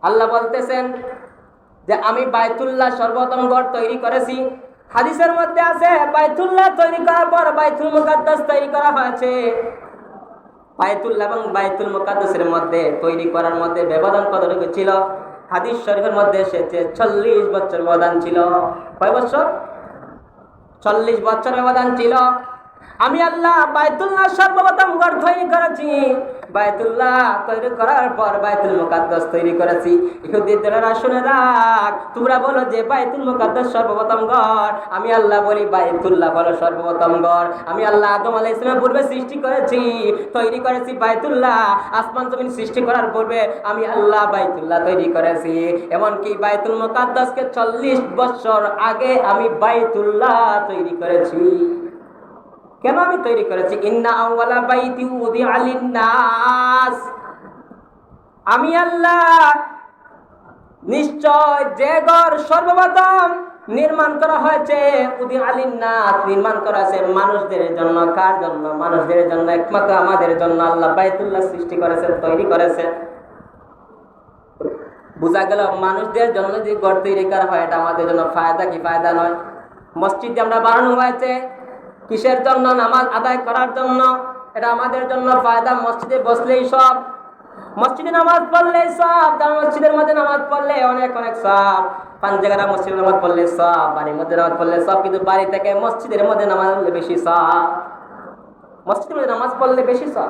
আল্লাহ বলতেছেন যে আমি বাইতুল্লাহ সর্বপ্রথম ঘর তৈরি করেছি। হাদিসের মধ্যে আছে বাইতুল্লাহ তৈরি করার পর বাইতুল মুকাদ্দাস তৈরি করা হয়েছে। বাইতুল্লাহ এবং বাইতুল মুকাদ্দাসের মধ্যে তৈরি করার মধ্যে ব্যবধান কতটুকু ছিল? হাদিস শরীফের মধ্যে এসেছে 40 বছর ব্যবধান ছিল। কয় বছর? 40 বছর ব্যবধান ছিল। আমি আল্লাহ বাইতুল্লাহ সর্বপ্রথম ঘর তৈরি করেছি। বাইতুল্লাহ তৈরি করার পর বাইতুল মুকাদ্দাস তৈরি করেছি। ইহুদিরা শুনে রাখ, তোমরা বলো যে বাইতুল মুকাদ্দাস সর্বপ্রথম ঘর, আমি আল্লাহ বলি বাইতুল্লাহ হলো সর্বপ্রথম ঘর। আমি আল্লাহ আদম আলাইহিস সালামের পূর্বে সৃষ্টি করেছি, তৈরি করেছি বাইতুল্লাহ। আসমান জমিন সৃষ্টি করার পূর্বে আমি আল্লাহ বাইতুল্লাহ তৈরি করেছি। এমনকি বাইতুল মুকাদ্দাসকে 40 বছর আগে আমি বাইতুল্লাহ তৈরি করেছি। কেন আমি তৈরি করেছি? ইন্না আউওয়ালা বাইতি উযিআ লিন-নাস, আমি আল্লাহ নিশ্চয় যে ঘর সর্বপ্রথম নির্মাণ করা হয়েছে, উযিআ লিন-নাস নির্মাণ করা হয়েছে মানুষদের জন্য। কার জন্য? মানুষদের জন্য, একমাত্র আমাদের জন্য আল্লাহ বাইতুল্লাহ সৃষ্টি করেছেন, তৈরি করেছেন। বোঝা গেল মানুষদের জন্য যে ঘর তৈরি করা হয় এটা আমাদের জন্য ফায়দা কি ফায়দা নয়? মসজিদে আমরা বানানো হয়েছে কিসের জন্য? নামাজ আদায় করার জন্য। এটা আমাদের জন্য ফায়দা। মসজিদে বসলেই সব, মসজিদে নামাজ পড়লেই সব। তার মসজিদের মধ্যে নামাজ পড়লে অনেক অনেক সব। 5 জায়গায় মসজিদে নামাজ পড়লে সব, বাড়ির মধ্যে নামাজ পড়লে সব। কিন্তু বাড়ি থেকে মসজিদের মধ্যে নামাজ পড়লে বেশি সব, মসজিদের মধ্যে নামাজ পড়লে বেশি সব।